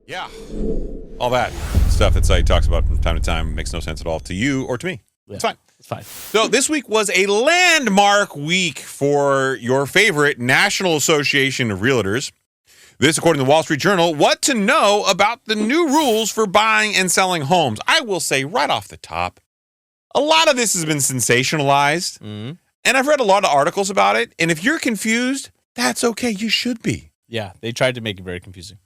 Yeah. All that stuff that Saied talks about from time to time makes no sense at all to you or to me. Yeah, It's fine. It's fine. So this week was a landmark week for your favorite National Association of Realtors. This, according to the Wall Street Journal, what to know about the new rules for buying and selling homes. I will say right off the top, a lot of this has been sensationalized, and I've read a lot of articles about it, and if you're confused, that's okay. You should be. Yeah, they tried to make it very confusing.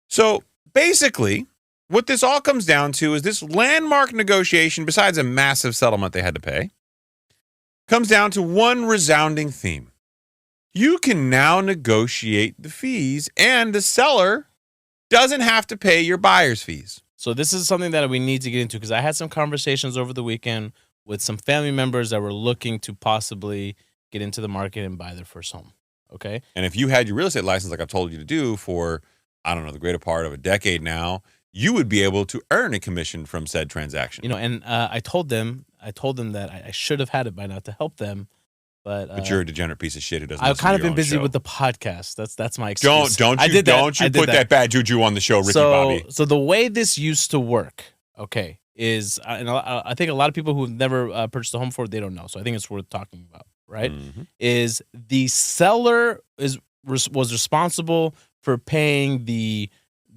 So basically, what this all comes down to is this landmark negotiation, besides a massive settlement they had to pay, comes down to one resounding theme. You can now negotiate the fees, and the seller doesn't have to pay your buyer's fees. So this is something that we need to get into because I had some conversations over the weekend with some family members that were looking to possibly get into the market and buy their first home. Okay. And if you had your real estate license, like I've told you to do for, I don't know, the greater part of a decade now, you would be able to earn a commission from said transaction. You know, and I told them that I should have had it by now to help them. But you're a degenerate piece of shit who doesn't. I've kind of been busy show. with the podcast. That's my excuse. Don't you put that bad juju on the show, Ricky Bobby. So the way this used to work, okay, is and I think a lot of people who've never purchased a home before, they don't know. So I think it's worth talking about, right? Is the seller was responsible for paying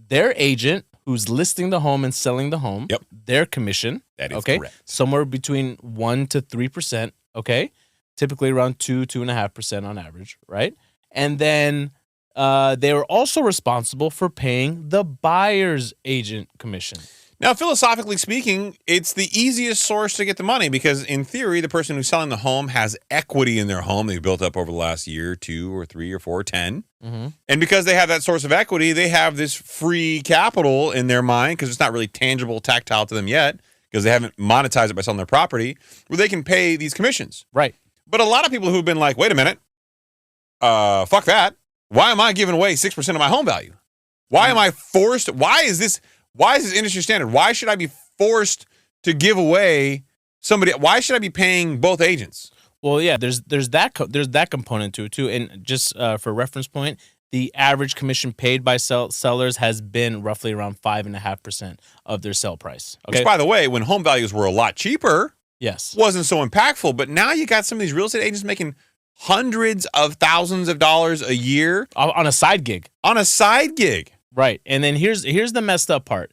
their agent who's listing the home and selling the home, their commission. That is correct. Somewhere between 1% to 3%, okay? Typically around 2.5% on average, right? And then they were also responsible for paying the buyer's agent commission. Now, philosophically speaking, it's the easiest source to get the money because, in theory, the person who's selling the home has equity in their home they've built up over the last year, 2 or 3 or 4, 10. And because they have that source of equity, they have this free capital in their mind because it's not really tangible, tactile to them yet because they haven't monetized it by selling their property, where they can pay these commissions. Right. But a lot of people who've been like, wait a minute, fuck that. Why am I giving away 6% of my home value? Why am I forced? Why is this industry standard? Why should I be forced to give away somebody? Why should I be paying both agents? Well, yeah, there's that component to it too. And just for reference point, the average commission paid by sellers has been roughly around 5.5% of their sale price. Okay. Which, by the way, when home values were a lot cheaper, wasn't so impactful. But now you got some of these real estate agents making hundreds of thousands of dollars a year on a side gig. On a side gig. Right. And then here's the messed up part.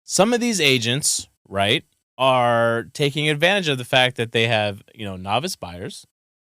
Some of these agents, right, are taking advantage of the fact that they have, novice buyers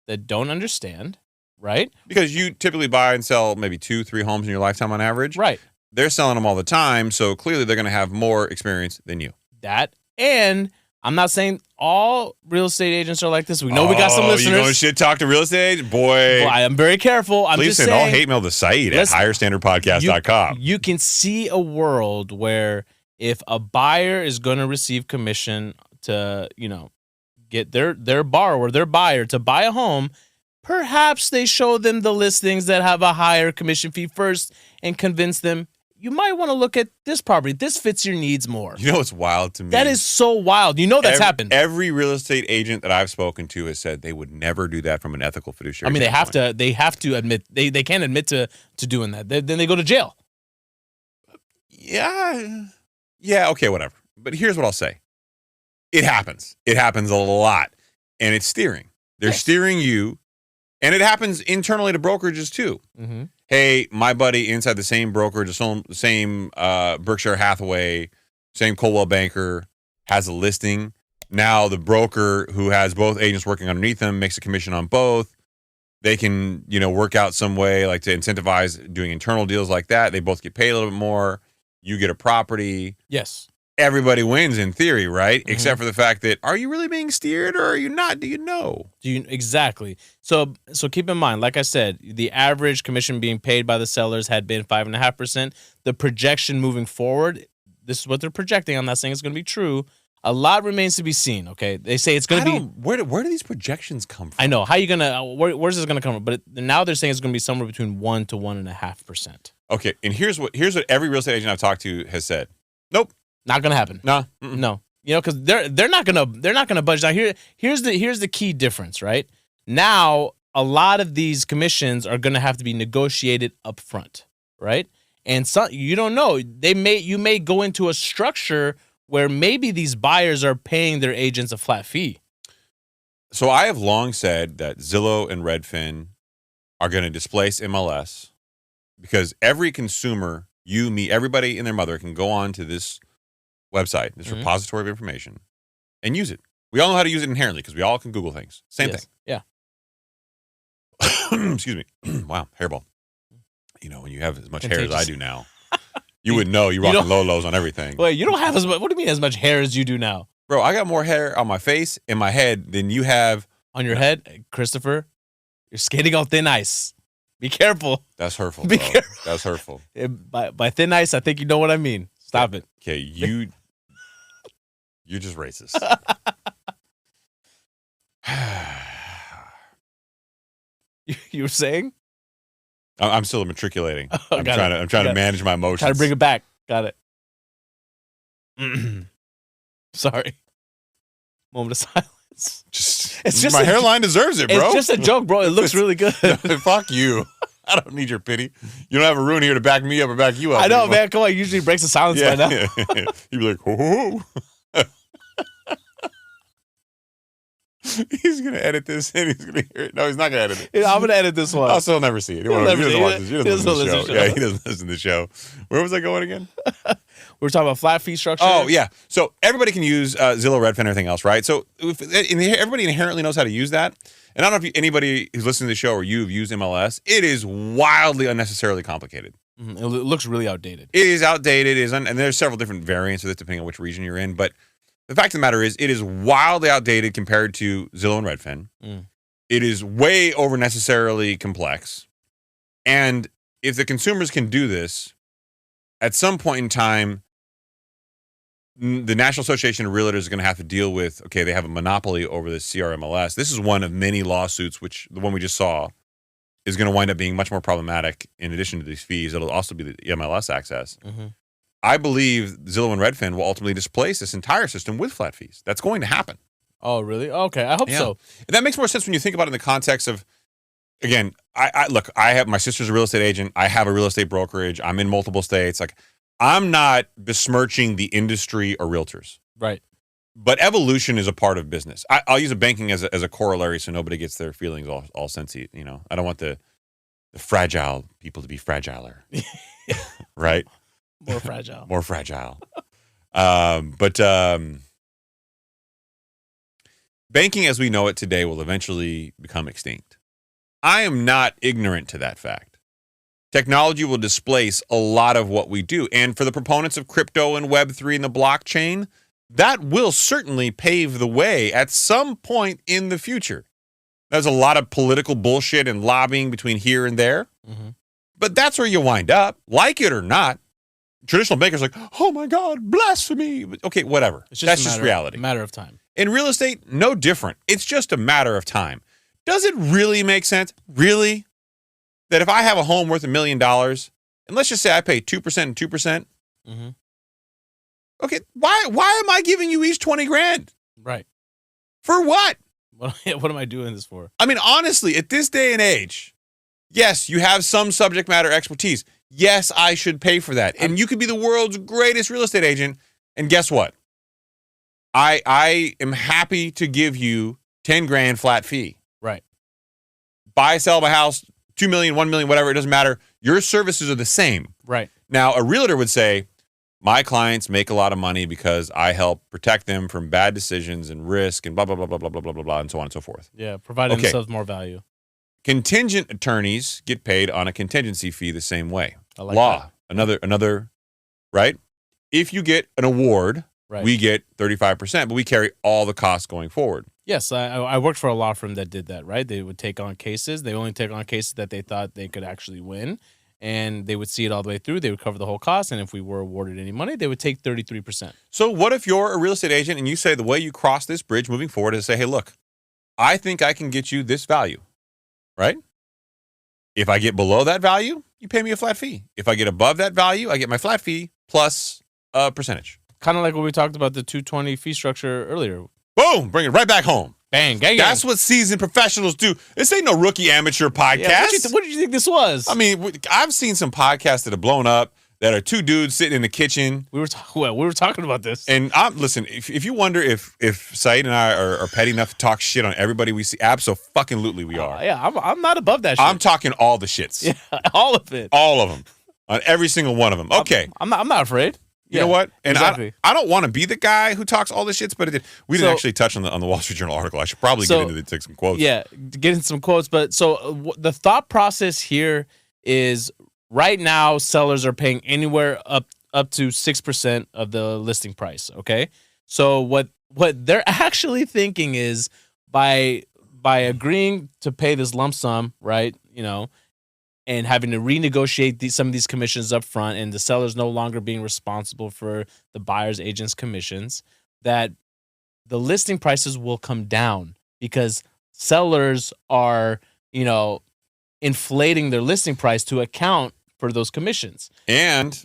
that don't understand, right? Because you typically buy and sell maybe 2-3 homes in your lifetime on average. Right. They're selling them all the time, so clearly they're going to have more experience than you. That, and I'm not saying all real estate agents are like this. We know we got some listeners. You going to shit talk to real estate agents? Boy. Well, I am very careful. I'm Please just send saying, all hate mail to Saied at higherstandardpodcast.com. You can see a world where if a buyer is going to receive commission to, get their borrower, their buyer to buy a home, perhaps they show them the listings that have a higher commission fee first and convince them, you might want to look at this property. This fits your needs more. You know what's wild to me? That is so wild. That's happened. Every real estate agent that I've spoken to has said they would never do that from an ethical fiduciary. I mean, they have to admit they can't admit to doing that. Then they go to jail. Yeah, okay, whatever. But here's what I'll say. It happens. It happens a lot. And it's steering. They're steering you. And it happens internally to brokerages too. Hey, my buddy inside the same brokerage, the same Berkshire Hathaway, same Coldwell Banker has a listing. Now the broker who has both agents working underneath them makes a commission on both. They can, work out some way like to incentivize doing internal deals like that. They both get paid a little bit more. You get a property. Yes. Everybody wins in theory, right? Except for the fact that, are you really being steered or are you not? Do you know? Exactly. So keep in mind, like I said, the average commission being paid by the sellers had been 5.5%. The projection moving forward, this is what they're projecting. I'm not saying it's going to be true. A lot remains to be seen, okay? They say it's going to be... Where do these projections come from? I know. How are you going to... Where's this going to come from? But now they're saying it's going to be somewhere between 1 to 1.5%. Okay, and here's what every real estate agent I've talked to has said. Nope. Not gonna happen. No. No. Because they're not gonna budge. Now here's the key difference, right? Now a lot of these commissions are gonna have to be negotiated up front, right? And you don't know. You may go into a structure where maybe these buyers are paying their agents a flat fee. So I have long said that Zillow and Redfin are going to displace MLS because every consumer, you, me, everybody and their mother can go on to this website, this repository of information, and use it. We all know how to use it inherently because we all can Google things. Same thing. Yeah. Excuse me. Wow, hairball. You know, when you have as much hair as I do now, you would know you're rocking Lolos on everything. Wait, you don't have as much. What do you mean as much hair as you do now? Bro, I got more hair on my face and my head than you have. On your head? Christopher, you're skating on thin ice. Be careful. That's hurtful, Be bro. careful. That's hurtful. By thin ice, I think you know what I mean. Stop it. Okay, you're just racist. You were saying? I'm still matriculating. Oh, I'm trying to manage my emotions. Try to bring it back. Got it. Sorry. Moment of silence. It's just my hairline deserves it, bro. It's just a joke, bro. It looks really good. Fuck you. I don't need your pity. You don't have a Haroon here to back me up or back you up. I know, man. Come on. He usually breaks the silence by now. You'd be like, oh. He's going to edit this and he's going to hear it. No, he's not going to edit it. I'm going to edit this one. I'll still never see it. He doesn't watch this. He doesn't listen to the show. Yeah, he doesn't listen to the show. Where was I going again? We're talking about flat fee structure. Oh, yeah. So everybody can use Zillow, Redfin, everything else, right? So everybody inherently knows how to use that. And I don't know if anybody who's listening to the show or you've used MLS, it is wildly unnecessarily complicated. Mm-hmm. It looks really outdated. It is outdated. And there's several different variants of this depending on which region you're in. But the fact of the matter is, it is wildly outdated compared to Zillow and Redfin. It is way over necessarily complex. And if the consumers can do this, at some point in time, the National Association of Realtors is going to have to deal with, okay, they have a monopoly over this CRMLS. This is one of many lawsuits, which the one we just saw is going to wind up being much more problematic in addition to these fees. It'll also be the MLS access. I believe Zillow and Redfin will ultimately displace this entire system with flat fees. That's going to happen. Oh, really? Okay, I hope so. And that makes more sense when you think about it in the context of, again, I have, my sister's a real estate agent. I have a real estate brokerage. I'm in multiple states. Like, I'm not besmirching the industry or realtors. Right. But evolution is a part of business. I'll use a banking as a corollary so nobody gets their feelings all sensy. You know, I don't want the fragile people to be fragiler. Right? More fragile. More fragile. Banking as we know it today will eventually become extinct. I am not ignorant to that fact. Technology will displace a lot of what we do. And for the proponents of crypto and Web3 and the blockchain, that will certainly pave the way at some point in the future. There's a lot of political bullshit and lobbying between here and there. But that's where you wind up, like it or not. Traditional bankers are like, oh my God, blasphemy. Okay, whatever. That's just reality. Matter of time. In real estate, no different. It's just a matter of time. Does it really make sense? Really? That if I have a home worth $1 million, and let's just say I pay 2% and 2%, okay, why am I giving you each 20 grand? Right. For what? What am I doing this for? I mean, honestly, at this day and age, yes, you have some subject matter expertise. Yes, I should pay for that. And you could be the world's greatest real estate agent. And guess what? I am happy to give you 10 grand flat fee. Right. Buy, sell my house, 2 million, 1 million, whatever, it doesn't matter. Your services are the same. Right. Now, a realtor would say, my clients make a lot of money because I help protect them from bad decisions and risk and blah, blah, blah, blah, blah, blah, blah, blah, blah, and so on and so forth. Yeah, providing themselves more value. Contingent attorneys get paid on a contingency fee the same way. I like Law, another, right? If you get an award, we get 35%, but we carry all the costs going forward. Yes, I worked for a law firm that did that, right? They would take on cases. They only take on cases that they thought they could actually win, and they would see it all the way through. They would cover the whole cost, and if we were awarded any money, they would take 33%. So what if you're a real estate agent and you say the way you cross this bridge moving forward is to say, hey, look, I think I can get you this value, right? If I get below that value, you pay me a flat fee. If I get above that value, I get my flat fee plus a percentage. Kind of like what we talked about the 220 fee structure earlier. Boom, bring it right back home. Bang, gang, That's what seasoned professionals do. This ain't no rookie amateur podcast. Yeah, what did you think this was? I mean, I've seen some podcasts that have blown up that are two dudes sitting in the kitchen. We were talking about this. And listen, if you wonder if Saied and I are petty enough to talk shit on everybody we see, absolutely we are. Yeah, I'm not above that shit. I'm talking all the shits. Yeah, all of it. All of them. On every single one of them. Okay. I'm not afraid. You know what? And exactly. I don't want to be the guy who talks all the shits, but we didn't actually touch on the Wall Street Journal article. I should probably get into take some quotes. Yeah, get into some quotes. But so the thought process here is right now sellers are paying anywhere up to 6% of the listing price. Okay, so what they're actually thinking is by agreeing to pay this lump sum, right? You know, and having to renegotiate some of these commissions up front, and the seller's no longer being responsible for the buyer's agent's commissions, that the listing prices will come down because sellers are, you know, inflating their listing price to account for those commissions. And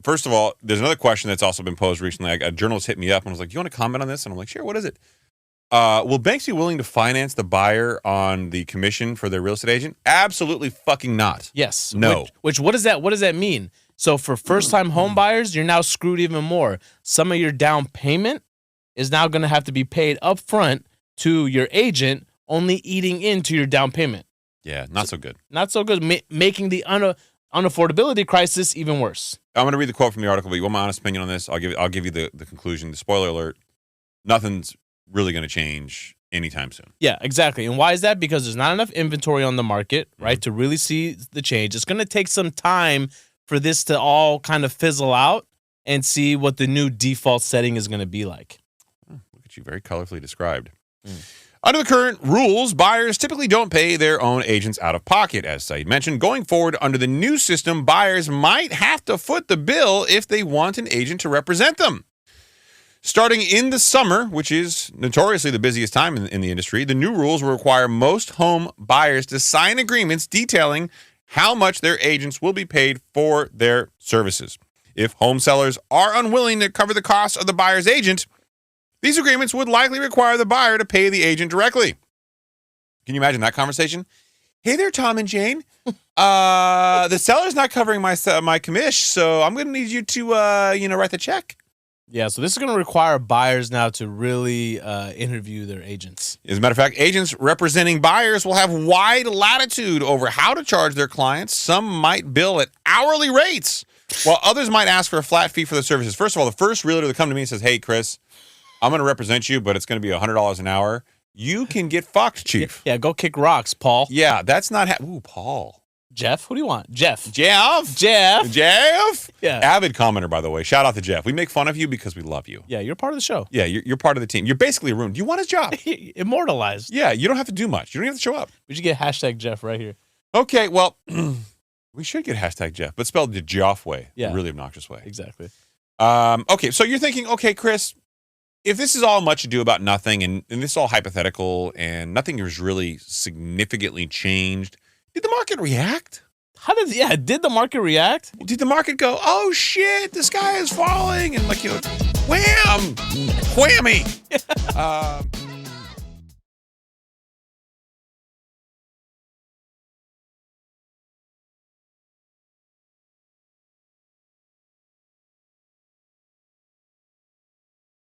first of all, there's another question that's also been posed recently. A journalist hit me up and was like, "You want to comment on this?" And I'm like, "Sure, what is it?" Will banks be willing to finance the buyer on the commission for their real estate agent? Absolutely fucking not. Yes. No. Which what does that mean? So for first-time home buyers, you're now screwed even more. Some of your down payment is now going to have to be paid up front to your agent, only eating into your down payment. Yeah, not so good. Not so good, making the unaffordability crisis even worse. I'm going to read the quote from the article, but you want my honest opinion on this? I'll give you the conclusion. The spoiler alert: nothing's really going to change anytime soon. Yeah, exactly. And why is that? Because there's not enough inventory on the market, right, to really see the change. It's going to take some time for this to all kind of fizzle out and see what the new default setting is going to be like. Look at you, very colorfully described. Under the current rules, buyers typically don't pay their own agents out of pocket. As Saied mentioned, going forward under the new system, buyers might have to foot the bill if they want an agent to represent them. Starting in the summer, which is notoriously the busiest time in the industry, the new rules will require most home buyers to sign agreements detailing how much their agents will be paid for their services. If home sellers are unwilling to cover the costs of the buyer's agent, these agreements would likely require the buyer to pay the agent directly. Can you imagine that conversation? Hey there, Tom and Jane. The seller's not covering my commish, so I'm going to need you to write the check. Yeah, so this is going to require buyers now to really interview their agents. As a matter of fact, agents representing buyers will have wide latitude over how to charge their clients. Some might bill at hourly rates, while others might ask for a flat fee for the services. First of all, the first realtor that comes to me and says, "Hey, Chris, I'm going to represent you, but it's going to be $100 an hour." You can get fucked, Chief. Yeah, go kick rocks, Paul. Yeah, that's not... Ooh, Paul. Jeff? Who do you want? Jeff. Jeff? Yeah. Avid commenter, by the way. Shout out to Jeff. We make fun of you because we love you. Yeah, you're part of the show. Yeah, you're part of the team. You're basically ruined. You want his job. Immortalized. Yeah, you don't have to do much. You don't have to show up. We should get hashtag Jeff right here. Okay, well, we should get hashtag Jeff, but spelled the Joff way. Yeah. The really obnoxious way. Exactly. Okay, so you're thinking, okay, Chris, if this is all much ado about nothing and this is all hypothetical and nothing has really significantly changed, did the market react? Did the market react? Did the market go, oh shit, the sky is falling, and wham, whammy.